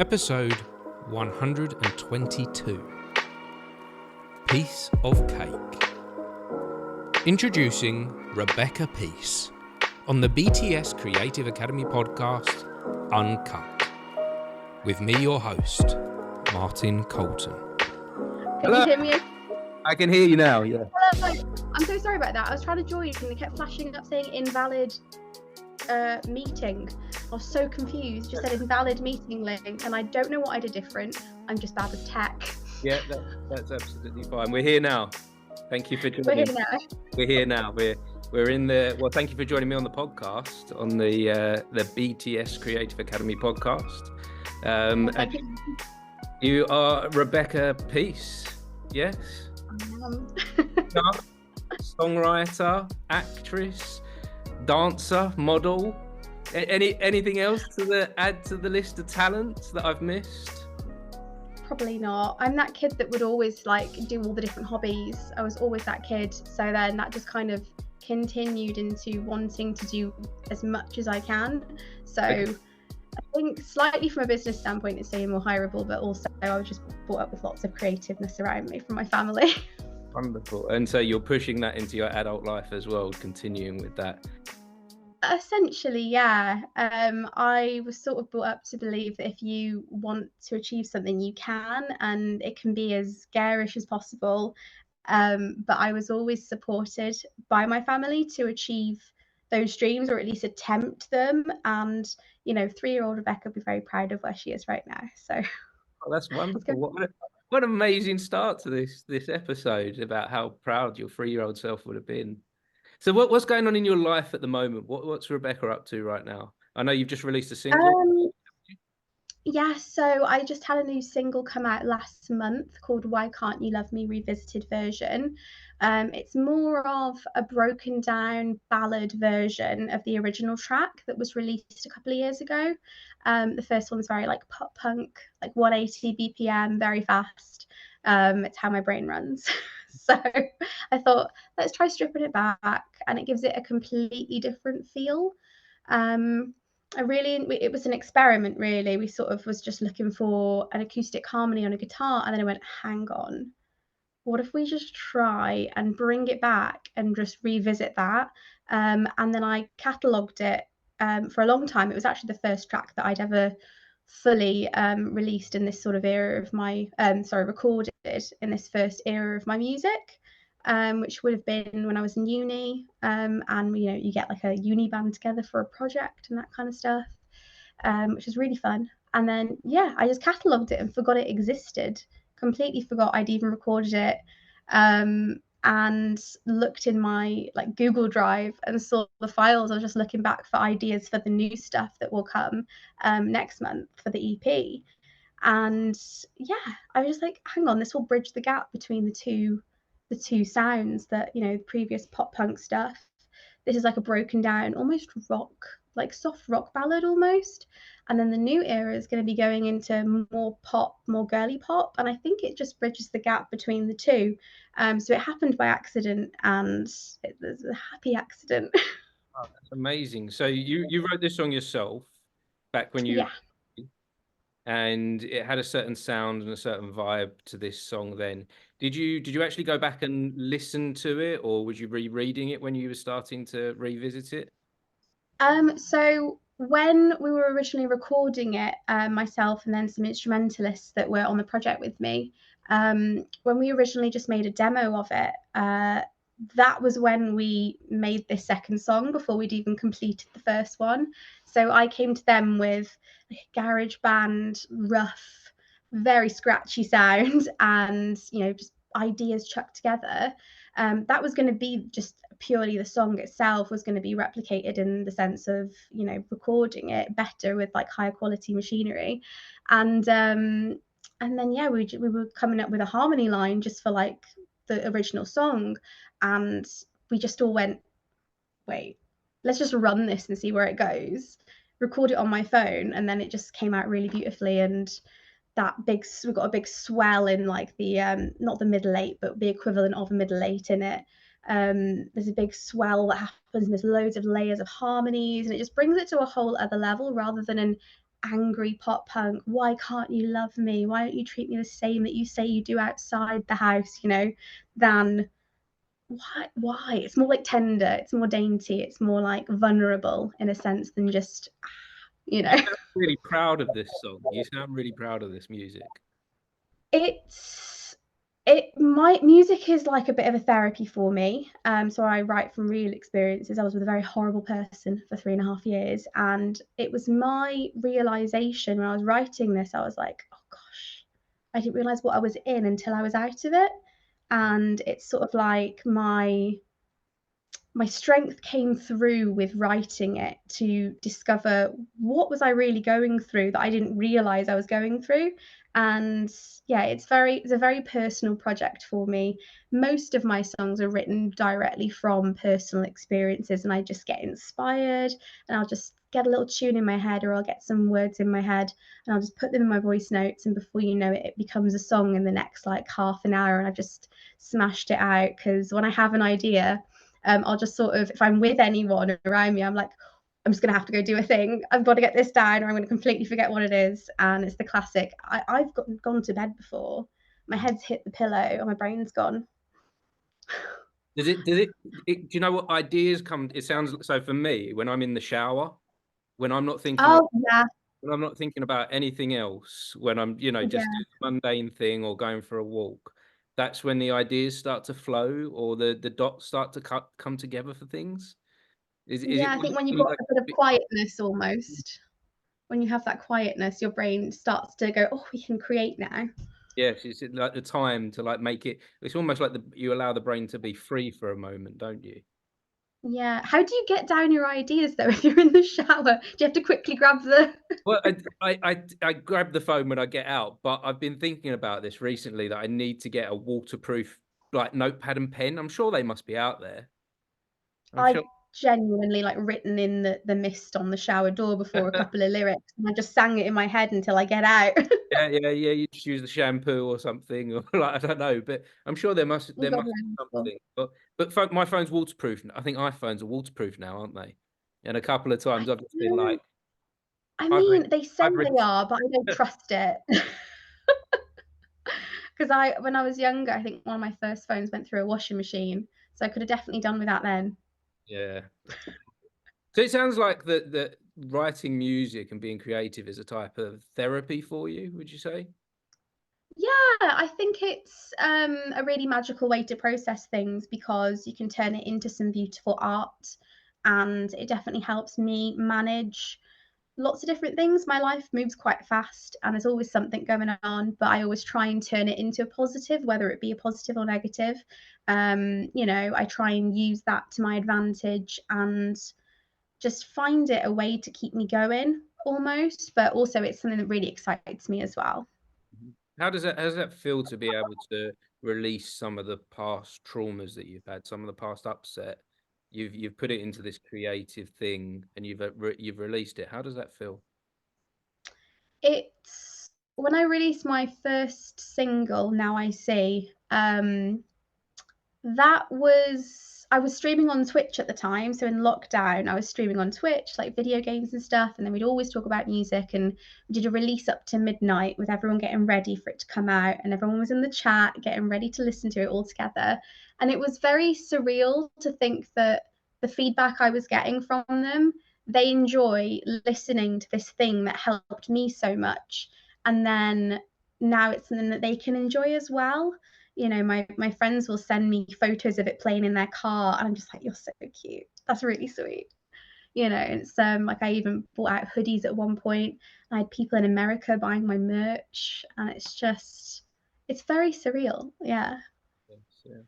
Episode 122. Piece of Cake. Introducing Rebecca Peace on the BTS Creative Academy podcast, Uncut. With me, your host, Martin Colton. Can you hear me? I can hear you now, yeah. Hello. I'm so sorry about that. I was trying to join and it kept flashing up saying invalid meeting. I was so confused. Just said invalid meeting link, and I don't know what I did different. I'm just bad with tech. Yeah, that's absolutely fine. We're here now. Thank you for joining. We're here now. We're in the. Well, thank you for joining me on the podcast, on the BTS Creative Academy podcast. Thank you. You are Rebecca Peace, yes? Songwriter, actress, dancer, model. Anything else to add to the list of talents that I've missed? Probably not. I'm that kid that would always do all the different hobbies. I was always that kid. So then that just kind of continued into wanting to do as much as I can. So I think slightly from a business standpoint, it's saying more hireable, but also I was just brought up with lots of creativeness around me from my family. Wonderful. And so you're pushing that into your adult life as well, continuing with that. Essentially, yeah. I was sort of brought up to believe that if you want to achieve something, you can, and it can be as garish as possible. But I was always supported by my family to achieve those dreams, or at least attempt them. And 3-year-old Rebecca will be very proud of where she is right now. So that's wonderful. What an amazing start to this episode about how proud your 3-year-old self would have been. So what's going on in your life at the moment? What's Rebecca up to right now? I know you've just released a single. Yeah, so I just had a new single come out last month called Why Can't You Love Me Revisited version. It's more of a broken down ballad version of the original track that was released a couple of years ago. The first one's very pop punk, 180 BPM, very fast. It's how my brain runs. So I thought, let's try stripping it back, and it gives it a completely different feel. It was an experiment, really. We sort of was just looking for an acoustic harmony on a guitar, and then I went, hang on, what if we just try and bring it back and just revisit that? And then I catalogued it for a long time. It was actually the first track that I'd ever fully released in this sort of era of my recorded in this first era of my music, which would have been when I was in uni, and you get a uni band together for a project and that kind of stuff, which was really fun. And then I just catalogued it and forgot it existed, completely forgot I'd even recorded it, and looked in my Google Drive and saw the files. I was just looking back for ideas for the new stuff that will come next month for the EP. And I was just like, hang on, this will bridge the gap between the two sounds. That the previous pop punk stuff, this is a broken down almost rock, soft rock ballad almost, and then the new era is going to be going into more pop, more girly pop, and I think it just bridges the gap between the two. So it happened by accident, and it was a happy accident. Oh, that's amazing. So you wrote this song yourself back when you and it had a certain sound and a certain vibe to this song then. Did you actually go back and listen to it, or was you rereading it when you were starting to revisit it? So when we were originally recording it, myself and then some instrumentalists that were on the project with me, when we originally just made a demo of it, that was when we made this second song before we'd even completed the first one. So I came to them with a garage band, rough, very scratchy sound, and just ideas chucked together. That was going to be just purely the song itself was going to be replicated in the sense of recording it better with higher quality machinery, and then we were coming up with a harmony line just for the original song, and we just all went, wait, let's just run this and see where it goes. Record it on my phone, and then it just came out really beautifully. And we got a big swell in the not the middle eight, but the equivalent of a middle eight in it. There's a big swell that happens, and there's loads of layers of harmonies, and it just brings it to a whole other level rather than an angry pop punk, why can't you love me? Why don't you treat me the same that you say you do outside the house, you know, than why? It's more like tender, it's more dainty, it's more like vulnerable in a sense than just, you know. You sound really proud of this song. You sound really proud of this music. My music is like a bit of a therapy for me. So I write from real experiences. I was with a very horrible person for 3.5 years, and it was my realization when I was writing this. I was like, oh gosh, I didn't realize what I was in until I was out of it. And it's sort of like my strength came through with writing it to discover what was I really going through that I didn't realize I was going through. And yeah, it's a very personal project for me. Most of my songs are written directly from personal experiences, and I just get inspired and I'll just get a little tune in my head, or I'll get some words in my head and I'll just put them in my voice notes, and before you know it, it becomes a song in the next like half an hour, and I've just smashed it out. Because when I have an idea, I'll just sort of, if I'm with anyone around me, I'm like, I'm just going to have to go do a thing. I've got to get this down, or I'm going to completely forget what it is. And it's the classic. I've gone to bed before. My head's hit the pillow and my brain's gone. Do you know what ideas come? It sounds so for me when I'm in the shower, when I'm not thinking, Oh, yeah. when I'm not thinking about anything else, when I'm, you know, just Yeah. doing a mundane thing or going for a walk, that's when the ideas start to flow or the dots start to come together for things. Is it Yeah, I think when you've got a bit of quietness almost, when you have that quietness, your brain starts to go, oh, we can create now. yes, it's like the time to like make it. It's almost like you allow the brain to be free for a moment, don't you? Yeah. How do you get down your ideas though if you're in the shower? Do you have to quickly grab the Well, I grab the phone when I get out, but I've been thinking about this recently that I need to get a waterproof like notepad and pen. I'm sure they must be out there. I'm I've sure. genuinely, like, written in the mist on the shower door before a couple of lyrics, and I just sang it in my head until I get out. Yeah. You just use the shampoo or something, or like I don't know, but I'm sure You there got must be to something. But my phone's waterproof. I think iPhones are waterproof now, aren't they? And a couple of I times I've just been know. like, I I've mean, they say I've they written. are, but I don't trust it. 'Cause when I was younger, I think one of my first phones went through a washing machine, so I could have definitely done with that then. Yeah. So it sounds like that writing music and being creative is a type of therapy for you, would you say? Yeah, I think it's, a really magical way to process things because you can turn it into some beautiful art, and it definitely helps me manage lots of different things. My life moves quite fast and there's always something going on, but I always try and turn it into a positive, whether it be a positive or negative. You know, I try and use that to my advantage and just find it a way to keep me going almost, but also it's something that really excites me as well. Mhm. How does that feel to be able to release some of the past traumas that you've had, some of the past upset? You've put it into this creative thing and you've released it. How does that feel? It's when I released my first single, Now I See, that was I was streaming on Twitch at the time, so in lockdown, I was streaming on Twitch, like video games and stuff, and then we'd always talk about music, and we did a release up to midnight with everyone getting ready for it to come out, and everyone was in the chat getting ready to listen to it all together. And it was very surreal to think that the feedback I was getting from them, they enjoy listening to this thing that helped me so much. And then now it's something that they can enjoy as well. You know, my friends will send me photos of it playing in their car, and I'm just like, you're so cute, that's really sweet. You know, it's like I even bought out hoodies at one point. I had people in America buying my merch, and it's very surreal. Yeah. Yes, yeah.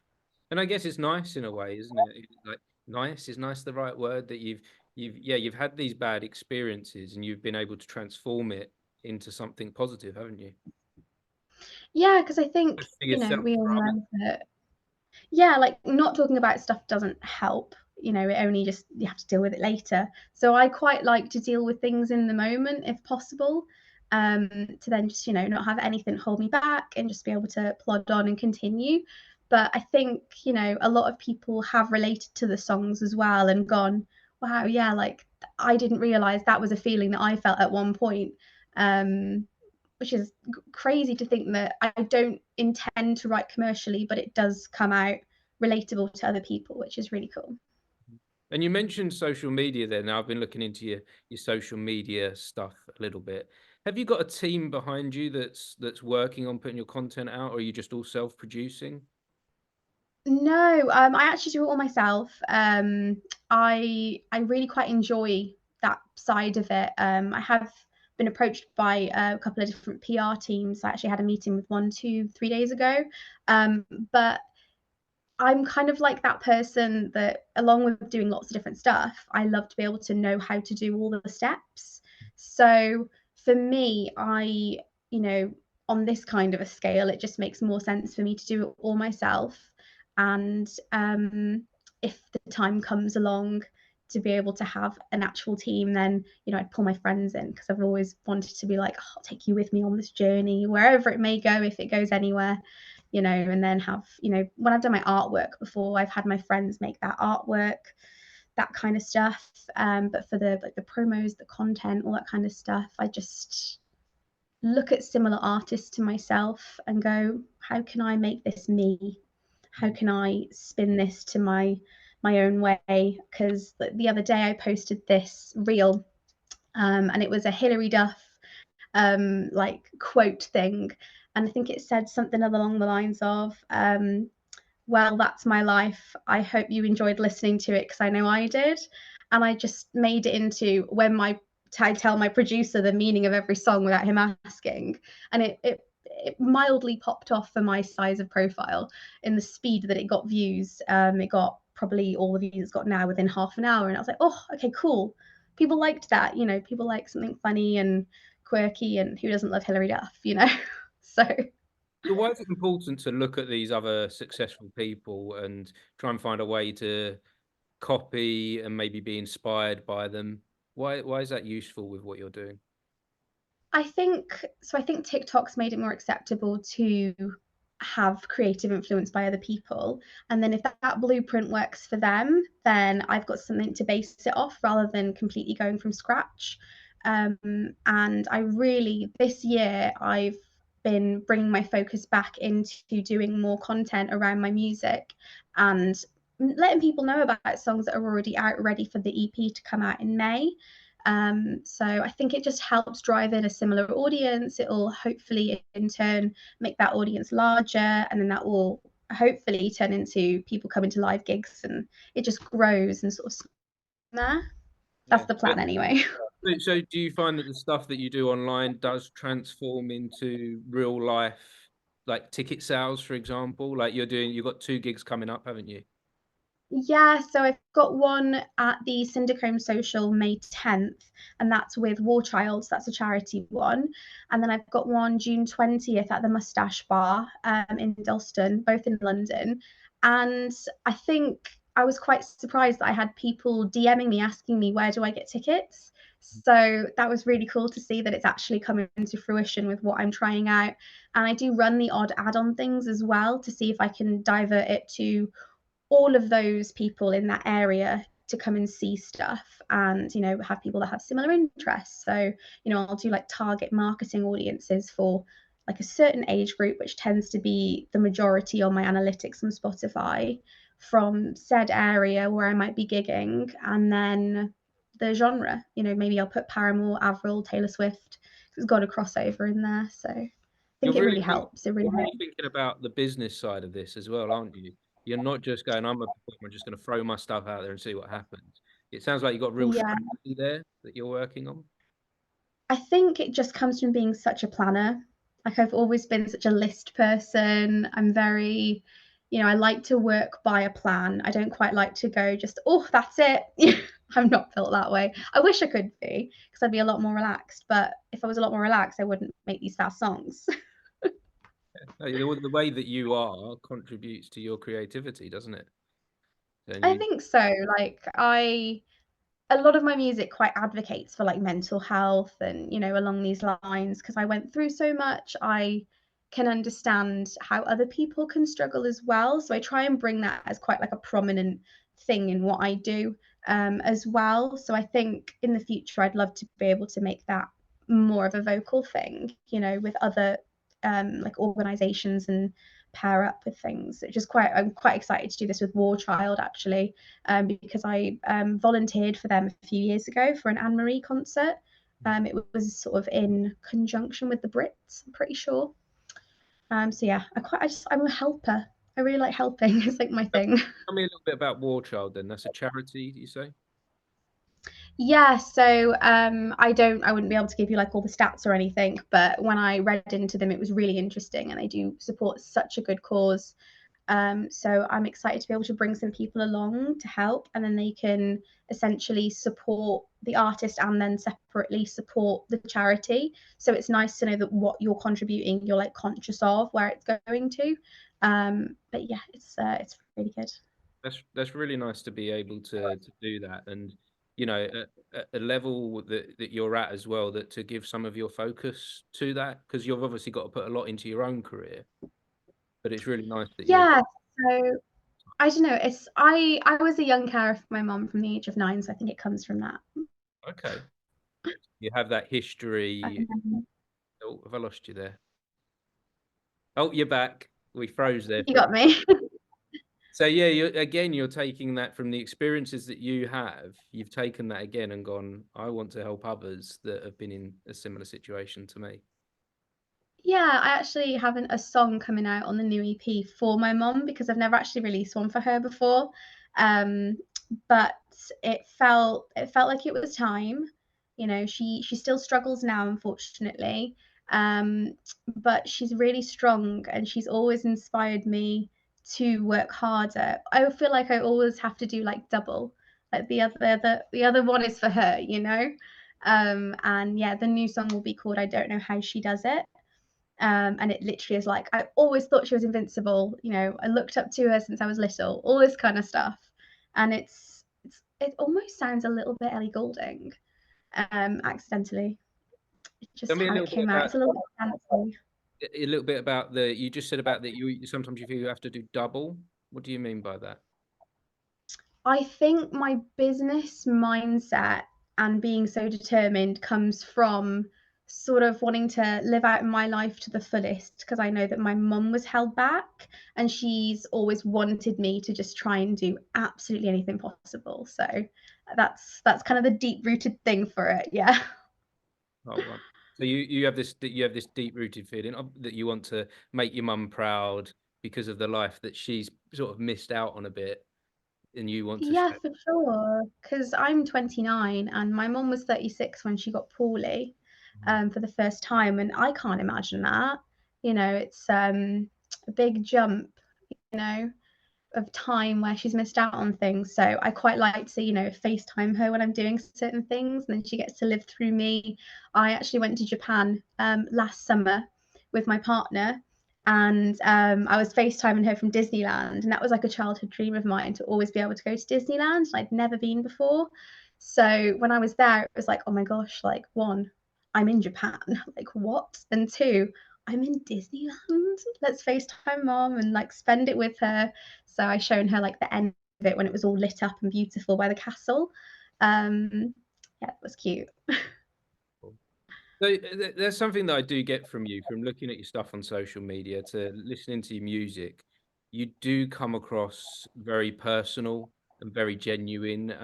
And I guess it's nice in a way, isn't it? Like nice, is nice the right word that you've had these bad experiences and you've been able to transform it into something positive, haven't you? Yeah, because I think, Just for you know, yourself we all rather. know that, yeah, like not talking about stuff doesn't help. You know, it only just you have to deal with it later. So I quite like to deal with things in the moment if possible, to then just, you know, not have anything hold me back and just be able to plod on and continue. But I think, you know, a lot of people have related to the songs as well and gone, wow, yeah, like I didn't realize that was a feeling that I felt at one point. Which is crazy to think that I don't intend to write commercially, but it does come out relatable to other people, which is really cool. And you mentioned social media there. Now I've been looking into your social media stuff a little bit. Have you got a team behind you that's working on putting your content out, or are you just all self-producing? No, I actually do it all myself. I really quite enjoy that side of it. I have been approached by a couple of different PR teams. I actually had a meeting with 1, 2, 3 days ago. But I'm kind of like that person that, along with doing lots of different stuff, I love to be able to know how to do all the steps. So for me, you know, on this kind of a scale, it just makes more sense for me to do it all myself. And if the time comes along to be able to have an actual team, then, I'd pull my friends in, because I've always wanted to be like, oh, I'll take you with me on this journey, wherever it may go, if it goes anywhere. And then have, when I've done my artwork before, I've had my friends make that artwork, that kind of stuff. But for the promos, the content, all that kind of stuff, I just look at similar artists to myself and go, how can I make this me? How can I spin this to my own way? Because the other day I posted this reel, and it was a Hilary Duff like quote thing, and I think it said something along the lines of, well, that's my life, I hope you enjoyed listening to it, because I know I did. And I just made it into when I tell my producer the meaning of every song without him asking, and it mildly popped off for my size of profile in the speed that it got views. It got probably all the views it's got now within half an hour, and I was like, oh, okay, cool, people liked that. People like something funny and quirky, and who doesn't love Hilary Duff, so Why is it important to look at these other successful people and try and find a way to copy and maybe be inspired by them? Why is that useful with what you're doing? I think TikTok's made it more acceptable to have creative influence by other people. And then if that blueprint works for them, then I've got something to base it off, rather than completely going from scratch. And this year, I've been bringing my focus back into doing more content around my music, and letting people know about songs that are already out, ready for the EP to come out in May. So I think it just helps drive in a similar audience. It will hopefully in turn make that audience larger, and then that will hopefully turn into people coming to live gigs, and it just grows and sort of there. That's Yeah. the plan anyway. So do you find that the stuff that you do online does transform into real life, like ticket sales, for example? Like you've got 2 gigs coming up, haven't you? Yeah, so I've got one at the Syndichrome Social May 10th, and that's with War Child, so that's a charity one. And then I've got one June 20th at the Moustache Bar in Dalston, both in London. And I think I was quite surprised that I had people DMing me asking me, where do I get tickets? So that was really cool to see that it's actually coming into fruition with what I'm trying out. And I do run the odd add-on things as well to see if I can divert it to all of those people in that area to come and see stuff, and have people that have similar interests. So I'll do like target marketing audiences for like a certain age group, which tends to be the majority on my analytics on Spotify, from said area where I might be gigging. And then the genre, maybe I'll put Paramore, Avril, Taylor Swift. It's got a crossover in there, so I think it really helps. It really You're really helps. thinking about the business side of this as well, aren't you? You're not just going, I'm just going to throw my stuff out there and see what happens. It sounds like you've got real Yeah, strategy there that you're working on. I think it just comes from being such a planner. Like, I've always been such a list person. I'm very, I like to work by a plan. I don't quite like to go just, oh, that's it. I'm not built that way. I wish I could be, because I'd be a lot more relaxed. But if I was a lot more relaxed, I wouldn't make these fast songs. The way that you are contributes to your creativity, doesn't it? And I you, think so. Like, a lot of my music quite advocates for like mental health and along these lines, because I went through so much. I can understand how other people can struggle as well, so I try and bring that as quite like a prominent thing in what I do. as well. So I think in the future, I'd love to be able to make that more of a vocal thing, you know, with other like organizations and pair up with things. I'm quite excited to do this with War Child actually, because I volunteered for them a few years ago for an Anne Marie concert. It was sort of in conjunction with the Brits, I'm pretty sure. So yeah, I'm a helper. I really like helping. It's like my thing. Tell me a little bit about War Child then. That's a charity, do you say? Yeah, so I wouldn't be able to give you like all the stats or anything, but when I read into them, it was really interesting, and they do support such a good cause. So I'm excited to be able to bring some people along to help, and then they can essentially support the artist and then separately support the charity. So it's nice to know that what you're contributing, you're like conscious of where it's going to. But yeah, it's really good. That's really nice to be able to do that, and you know, at a level that you're at as well, that to give some of your focus to that, because you've obviously got to put a lot into your own career, but it's really nice that you're. Yeah, so I don't know. I was a young carer for my mum from the age of 9, so I think it comes from that. Okay. You have that history. Um, Oh, have I lost you there? Oh, you're back. We froze there. You got me. So yeah, you're taking that from the experiences that you have. You've taken that again and gone, I want to help others that have been in a similar situation to me. Yeah, I actually have a song coming out on the new EP for my mum because I've never actually released one for her before. Um, but it felt like it was time. You know, she still struggles now, unfortunately. But she's really strong and she's always inspired me to work harder. I feel like I always have to do like double. Like the other one is for her, you know? And yeah, the new song will be called I Don't Know How She Does It. And it literally is like I always thought she was invincible. You know, I looked up to her since I was little, all this kind of stuff. And it almost sounds a little bit Ellie Goulding, accidentally. It's Tell just me a how it little bit came out. about It's a little bit fancy. the you just said about that you sometimes you feel you have to do double. What do you mean by that? I think my business mindset and being so determined comes from sort of wanting to live out my life to the fullest because I know that my mum was held back and she's always wanted me to just try and do absolutely anything possible. So that's kind of the deep rooted thing for it. Yeah. Oh, right. So you have this deep rooted feeling that you want to make your mum proud because of the life that she's sort of missed out on a bit, and you want to Yeah, share. for sure. Because I'm 29 and my mum was 36 when she got poorly for the first time. And I can't imagine that. You know, it's a big jump, you know, of time where she's missed out on things. So I quite like to, you know, FaceTime her when I'm doing certain things and then she gets to live through me. I actually went to Japan last summer with my partner and I was FaceTiming her from Disneyland and that was like a childhood dream of mine to always be able to go to Disneyland. I'd never been before. So when I was there, it was like, oh my gosh, like one, I'm in Japan. Like what? And two, I'm in Disneyland. Let's FaceTime mom and like spend it with her. So I shown her like the end of it when it was all lit up and beautiful by the castle. Yeah, it was cute. So there's something that I do get from you, from looking at your stuff on social media to listening to your music. You do come across very personal and very genuine.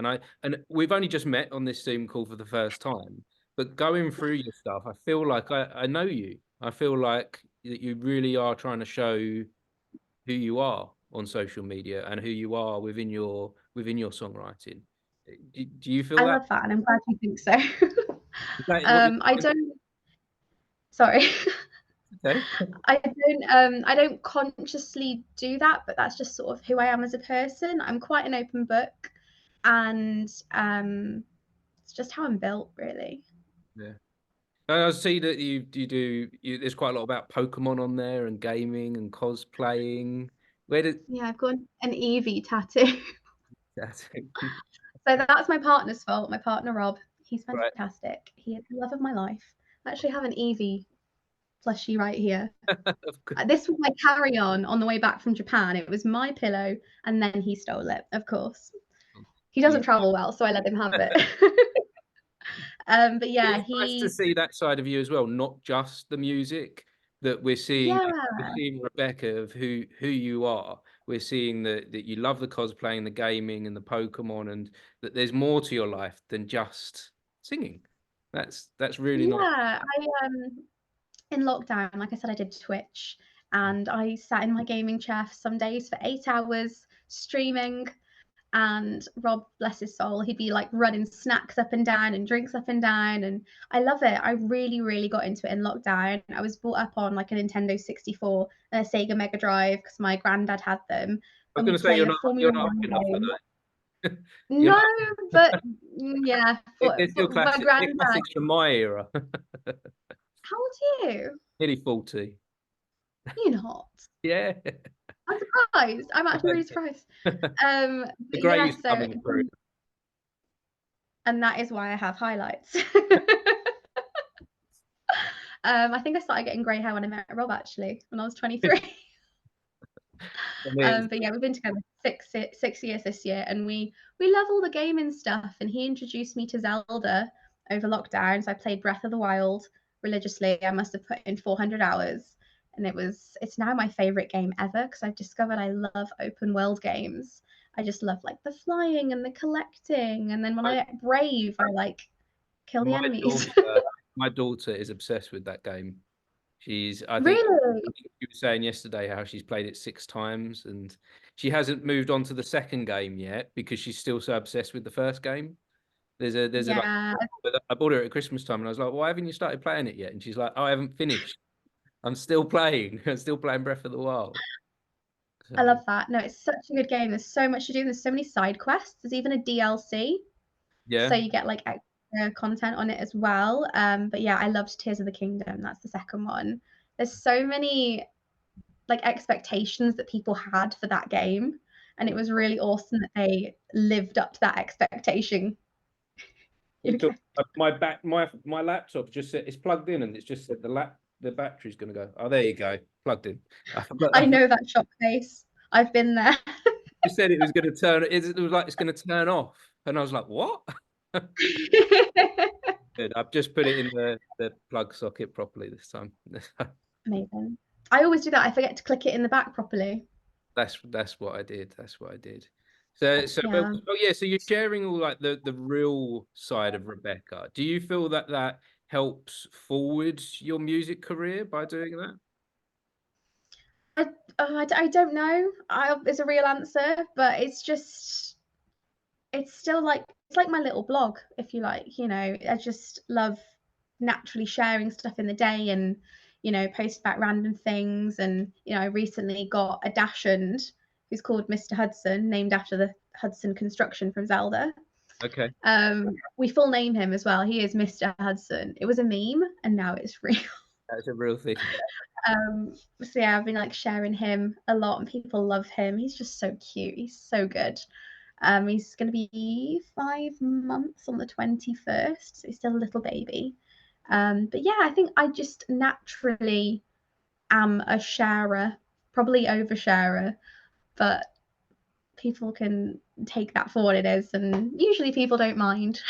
And we've only just met on this Zoom call for the first time, but going through your stuff, I feel like I know you. I feel like that you really are trying to show who you are on social media and who you are within your songwriting. Do you feel I that? love that and I'm glad you think so. Is that what I don't sorry. okay? I don't consciously do that, but that's just sort of who I am as a person. I'm quite an open book and it's just how I'm built really. Yeah. I see that there's quite a lot about Pokemon on there and gaming and cosplaying. Where did Yeah, I've got an Eevee tattoo. that So that's my partner's fault. My partner Rob. He's right? fantastic. He is the love of my life. I actually have an Eevee plushie right here. Of course. This was my carry-on the way back from Japan. It was my pillow, and then he stole it, of course. He doesn't travel well, so I let him have it. But yeah, it's nice to see that side of you as well, not just the music that we're seeing. We're seeing Rebecca of who you are. We're seeing that you love the cosplaying, the gaming, and the Pokemon, and that there's more to your life than just singing. That's really nice. Yeah, in lockdown, like I said, I did Twitch, and I sat in my gaming chair for some days for 8 hours streaming. And Rob, bless his soul, he'd be like running snacks up and down and drinks up and down, and I love it. I really got into it in lockdown. I was brought up on like a Nintendo 64 and a Sega Mega Drive because my granddad had them. I was And going we to say played a Formula you're not 1 enough for game. that. No, but yeah, There's still my granddad. classics from my era. How old are you? Nearly 40. You're not. Yeah. I'm surprised. I'm actually really surprised. The But grey yeah, is coming through. and that is why I have highlights. I think I started getting grey hair when I met Rob, actually, when I was 23. But yeah, we've been together 6 years this year, and we love all the gaming stuff. And he introduced me to Zelda over lockdown, so I played Breath of the Wild religiously. I must have put in 400 hours, and it's now my favorite game ever because I've discovered I love open world games. I just love like the flying and the collecting, and then when I get brave, I like kill the enemies. My daughter is obsessed with that game. I think Really? you were saying yesterday how she's played it 6 times, and she hasn't moved on to the second game yet because she's still so obsessed with the first game. Yeah. I bought her at Christmas time, and I was like, "Why haven't you started playing it yet?" And she's like, "Oh, I haven't finished. I'm still playing. I'm still playing Breath of the Wild." So, I love that. No, it's such a good game. There's so much to do. There's so many side quests. There's even a DLC. yeah. So you get like extra content on it as well. But yeah, I loved Tears of the Kingdom. That's the second one. There's so many like expectations that people had for that game. And it was really awesome that they lived up to that expectation. Okay. My laptop just said it's plugged in, and it's just said the battery's gonna go. Oh, there you go, plugged in. I know that shock face. I've been there. You said it was going to turn. It was like it's going to turn off, and I was like, "What?" Good. I've just put it in the plug socket properly this time. Amazing. I always do that. I forget to click it in the back properly. That's what I did. That's what I did. So Yeah. So you're sharing all like the real side of Rebecca. Do you feel that helps forward your music career by doing that? I don't know. It's a real answer, but it's still like it's like my little blog, if you like. I just love naturally sharing stuff in the day and post about random things. And I recently got a dachshund who's called Mr. Hudson, named after the Hudson construction from Zelda. Okay. We full name him as well. He is Mr. Hudson. It was a meme, and now it's real. That's a real thing. So yeah, I've been like sharing him a lot, and people love him. He's just so cute. He's so good. He's going to be 5 months on the 21st, so he's still a little baby. But yeah, I think I just naturally am a sharer, probably oversharer, but people can take that for what it is, and usually people don't mind.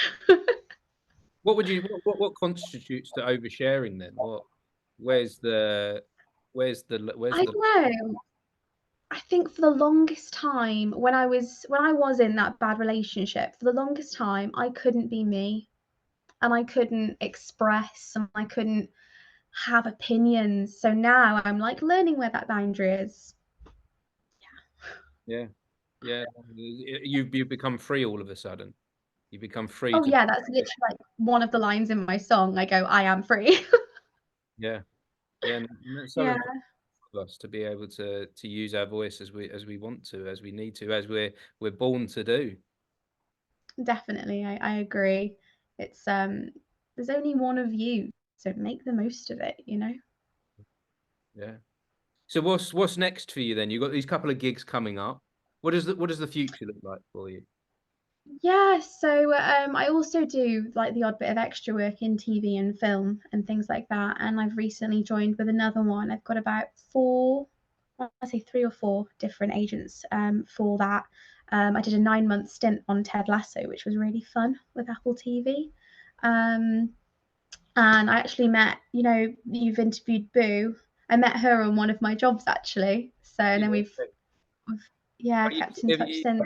What constitutes the oversharing then? Where's the I don't know. I think for the longest time, when I was in that bad relationship, for the longest time, I couldn't be me, and I couldn't express, and I couldn't have opinions. So now I'm like learning where that boundary is. Yeah. You've become free all of a sudden. You become free Oh yeah, that's literally like one of the lines in my song. I go, I am free. Yeah. And that's so Yeah, important for us to be able to use our voice as we want to, as we need to, as we're born to do. definitely. I agree. It's there's only one of you, so make the most of it, Yeah. So what's next for you then? You've got these couple of gigs coming up. What does the future look like for you? Yeah, so I also do like the odd bit of extra work in TV and film and things like that. And I've recently joined with another one. I've got about 3 or 4 different agents for that. I did a 9-month stint on Ted Lasso, which was really fun with Apple TV. And I actually met, you've interviewed Boo. I met her on one of my jobs actually. So and then we've kept in touch since.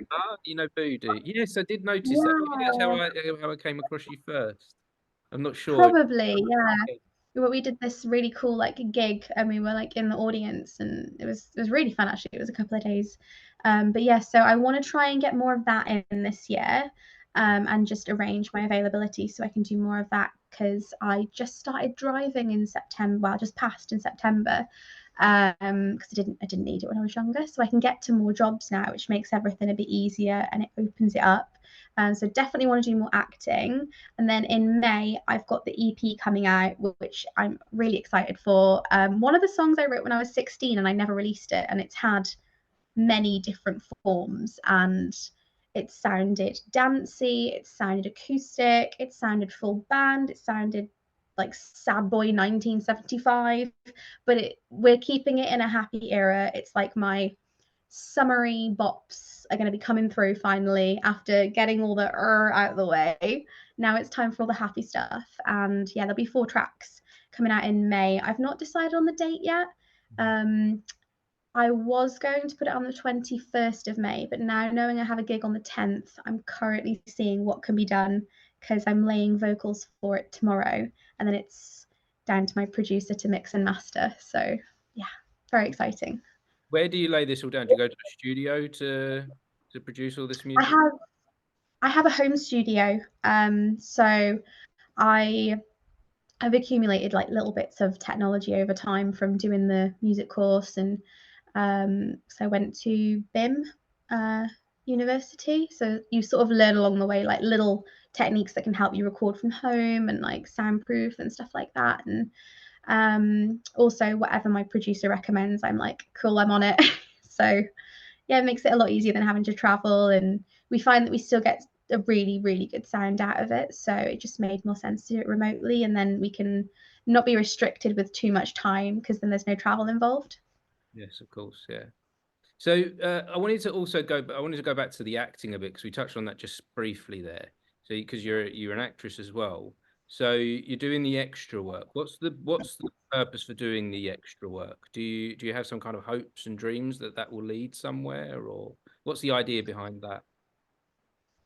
You know Boo, do you? Yes, I did notice that. Maybe that's how I came across you first. I'm not sure. Probably, yeah. But we did this really cool like gig, and we were like in the audience, and it was really fun actually. It was a couple of days, but yeah. So I want to try and get more of that in this year, and just arrange my availability so I can do more of that, because I just started driving in September. Well, just passed in September, because I didn't need it when I was younger. So I can get to more jobs now, which makes everything a bit easier and it opens it up. So definitely want to do more acting. And then in May, I've got the EP coming out, which I'm really excited for. One of the songs I wrote when I was 16 and I never released it, and it's had many different forms, and it sounded dancey, it sounded acoustic, it sounded full band, it sounded like Sad Boy 1975, but we're keeping it in a happy era. It's like my summery bops are going to be coming through finally after getting all the out of the way. Now it's time for all the happy stuff. And yeah, there'll be 4 tracks coming out in May. I've not decided on the date yet. I was going to put it on the 21st of May, but now knowing I have a gig on the 10th, I'm currently seeing what can be done, because I'm laying vocals for it tomorrow, and then it's down to my producer to mix and master. So yeah, very exciting. Where do you lay this all down? Do you go to a studio to produce all this music? I have a home studio. So I've accumulated like little bits of technology over time from doing the music course, and so I went to BIM university. So you sort of learn along the way like little techniques that can help you record from home, and like soundproof and stuff like that. And also whatever my producer recommends, I'm like, cool, I'm on it. So yeah, it makes it a lot easier than having to travel, and we find that we still get a really, really good sound out of it. So it just made more sense to do it remotely, and then we can not be restricted with too much time, because then there's no travel involved. Yes, of course, yeah. So I wanted to go back to the acting a bit, because we touched on that just briefly there. So because you're an actress as well, so you're doing the extra work. What's the purpose for doing the extra work? Do you have some kind of hopes and dreams that will lead somewhere, or what's the idea behind that?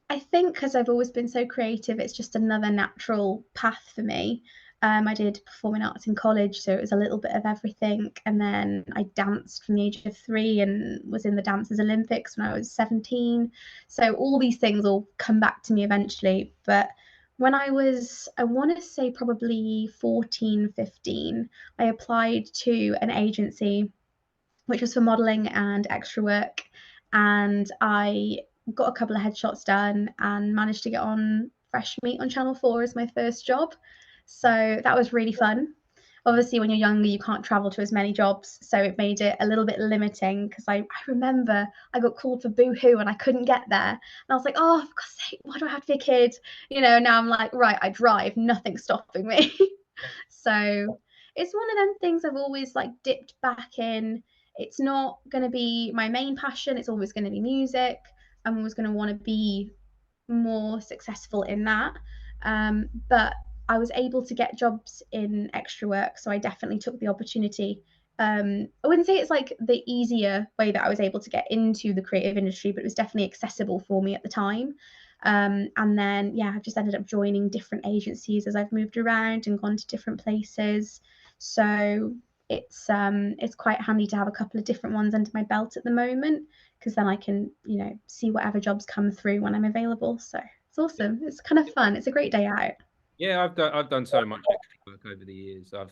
I think because I've always been so creative, it's just another natural path for me. I did performing arts in college, so it was a little bit of everything. And then I danced from the age of 3 and was in the Dancers Olympics when I was 17. So all these things will come back to me eventually. But when I want to say probably 14, 15, I applied to an agency which was for modeling and extra work. And I got a couple of headshots done and managed to get on Fresh Meat on Channel 4 as my first job. So that was really fun. Obviously, when you're younger, you can't travel to as many jobs. So it made it a little bit limiting, because I remember I got called for Boohoo and I couldn't get there. And I was like, oh, for God's sake, why do I have to be a kid? Now I'm like, right, I drive, nothing's stopping me. So it's one of them things I've always like dipped back in. It's not going to be my main passion. It's always going to be music. I'm always going to want to be more successful in that. But I was able to get jobs in extra work, so I definitely took the opportunity. I wouldn't say it's like the easier way that I was able to get into the creative industry, but it was definitely accessible for me at the time. And then yeah, I've just ended up joining different agencies as I've moved around and gone to different places. So it's quite handy to have a couple of different ones under my belt at the moment, because then I can see whatever jobs come through when I'm available. So it's awesome. It's kind of fun. It's a great day out. Yeah, I've done so much extra work over the years. I've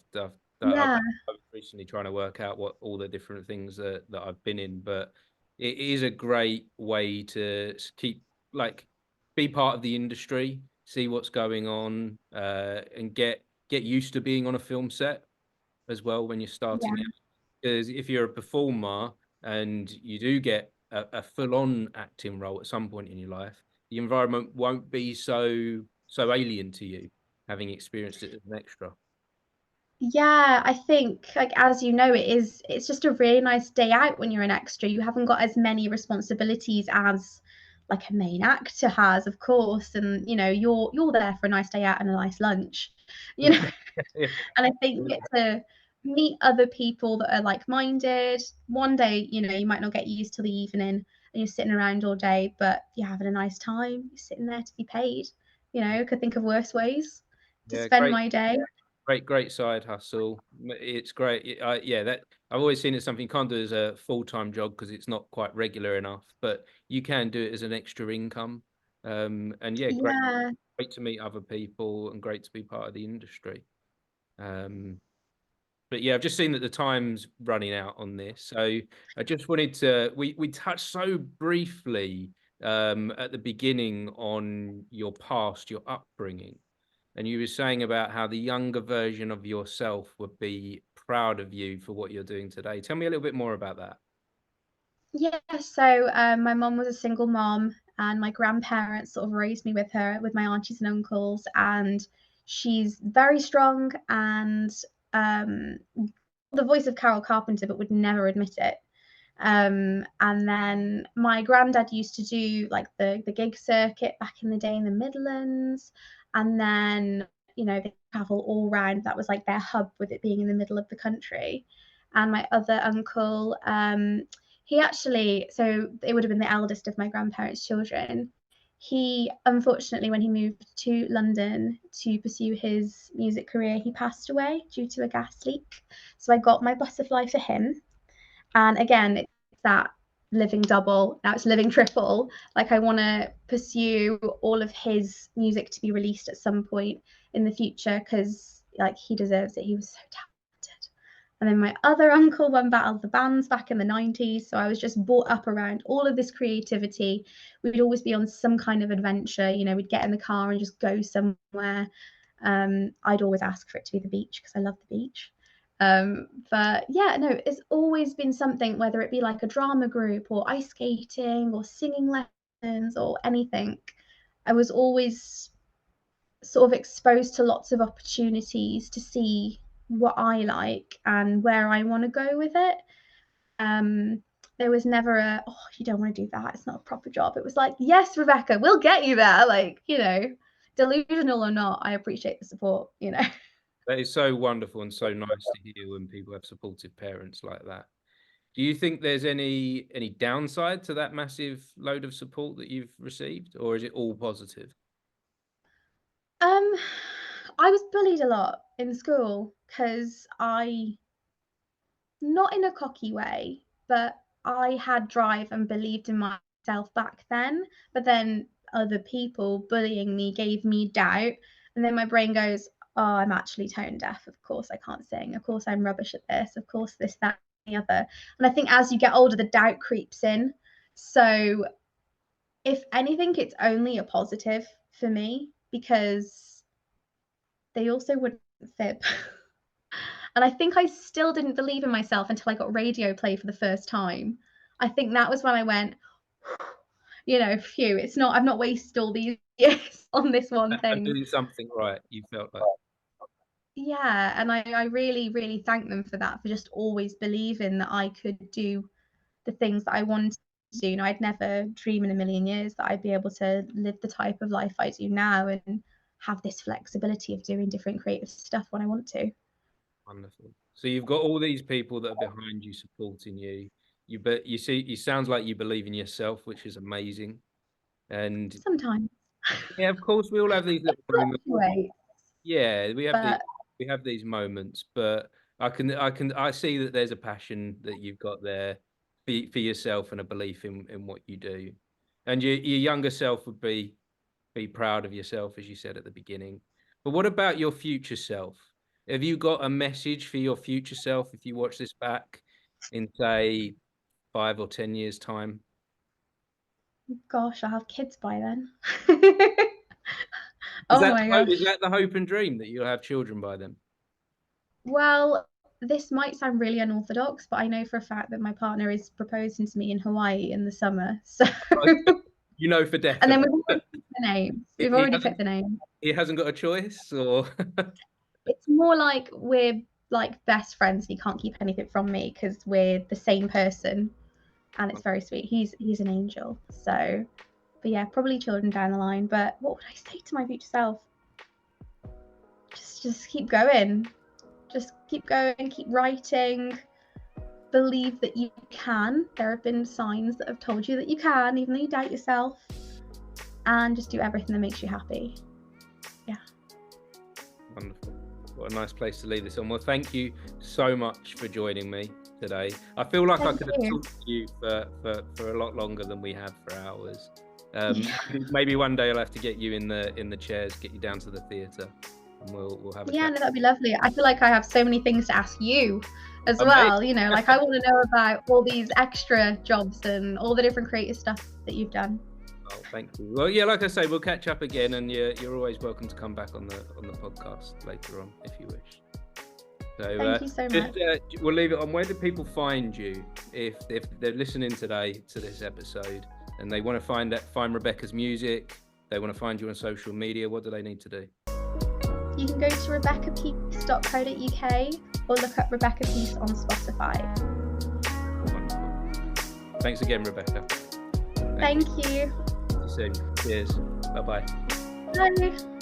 recently trying to work out what all the different things that I've been in, but it is a great way to keep be part of the industry, see what's going on, and get used to being on a film set as well when you're starting out. Because if you're a performer and you do get a full-on acting role at some point in your life, the environment won't be so alien to you, having experienced it as an extra. Yeah, I think, like, as you know, it's just a really nice day out when you're an extra. You haven't got as many responsibilities as like a main actor has, of course, and you know, you're there for a nice day out and a nice lunch, you know. Yeah. And I think you get to meet other people that are like-minded. One day, you know, you might not get used to the evening and you're sitting around all day, but you're having a nice time. You're sitting there to be paid. You know, could think of worse ways to Yeah, spend my day. great side hustle. It's great. Yeah, that I've always seen it something you can't do as a full-time job because it's not quite regular enough, but you can do it as an extra income. And yeah, Yeah. great to meet other people and great to be part of the industry. Um, but yeah, I've just seen that the time's running out on this, so I just wanted to. We touched so briefly at the beginning on your past, your upbringing. And you were saying about how the younger version of yourself would be proud of you for what you're doing today. Tell me a little bit more about that. Yeah, so my mom was a single mom, and my grandparents sort of raised me with her, with my aunties and uncles, and she's very strong and um, the voice of Carol Carpenter, but would never admit it. And then my granddad used to do like the gig circuit back in the day in the Midlands, and then you know they travel all round. That was like their hub, with it being in the middle of the country. And my other uncle, he actually, so it would have been the eldest of my grandparents' children. He unfortunately, when he moved to London to pursue his music career, he passed away due to a gas leak. So I got my butterfly for him. And again, it's that living double. Now it's living triple. Like, I want to pursue all of his music to be released at some point in the future because, like, he deserves it. He was so talented. And then my other uncle won Battle of the Bands back in the 90s. So I was just brought up around all of this creativity. We'd always be on some kind of adventure. You know, we'd get in the car and just go somewhere. I'd always ask for it to be the beach because I love the beach. But yeah, no, it's always been something, whether it be like a drama group or ice skating or singing lessons or anything. I was always sort of exposed to lots of opportunities to see what I like and where I want to go with it. Um, there was never a, oh, you don't want to do that. It's not a proper job. It was like, yes, Rebecca, we'll get you there. Like, you know, delusional or not, I appreciate the support, you know. That is so wonderful and so nice to hear when people have supportive parents like that. Do you think there's any downside to that massive load of support that you've received, or is it all positive? Um, I was bullied a lot in school because not in a cocky way, but I had drive and believed in myself back then. But then other people bullying me gave me doubt. And then my brain goes, oh, I'm actually tone deaf. Of course I can't sing. Of course I'm rubbish at this. Of course this, that, and the other. And I think as you get older, the doubt creeps in. So if anything, it's only a positive for me because they also wouldn't fib. And I think I still didn't believe in myself until I got radio play for the first time. I think that was when I went, you know, phew, I've not wasted all these years on this one I'm thing. doing something right, you felt like. Yeah, and I really, really thank them for that, for just always believing that I could do the things that I wanted to do. You know, I'd never dream in a million years that I'd be able to live the type of life I do now and have this flexibility of doing different creative stuff when I want to. Wonderful. So you've got all these people that are behind you, supporting you. You see, it sounds like you believe in yourself, which is amazing. And Sometimes yeah, of course, we all have these little it moments. fluctuates, Yeah, but we have these moments, but I see that there's a passion that you've got there for yourself and a belief in what you do. And your younger self would be proud of yourself, as you said at the beginning. But what about your future self? Have you got a message for your future self if you watch this back in, say, 5 or 10 years' time? gosh, I'll have kids by then. Is Oh my gosh. is that the hope and dream that you'll have children by then? Well, this might sound really unorthodox, but I know for a fact that my partner is proposing to me in Hawaii in the summer. So, You know for and then definite. we've already picked the names. He We've he already hasn't picked the name. he hasn't got a choice, or It's more like we're like best friends. He can't keep anything from me because we're the same person, and it's very sweet. He's an angel. So, but yeah, probably children down the line. But what would I say to my future self? Just keep going. Just keep going. Keep writing. Believe that you can. There have been signs that have told you that you can, even though you doubt yourself. And just do everything that makes you happy. Yeah. Wonderful. What a nice place to leave this on. Well, thank you so much for joining me today. I feel like I could have talked to you for a lot longer than we have for hours. Maybe one day I'll have to get you in the chairs, get you down to the theatre, and we'll have a chat. No, that'd be lovely. I feel like I have so many things to ask you as well. You know, like I want to know about all these extra jobs and all the different creative stuff that you've done. Oh, thank you. Well, yeah, like I say, we'll catch up again, and you're always welcome to come back on the podcast later on if you wish. So thank you so much. We'll leave it on. Where do people find you if they're listening today to this episode and they want to find Rebecca's music? They want to find you on social media. What do they need to do? You can go to rebeccapeace.co.uk or look up Rebecca Peace on Spotify. Wonderful. Thanks again, Rebecca. Thank you. See you soon. Cheers. Bye-bye. Bye.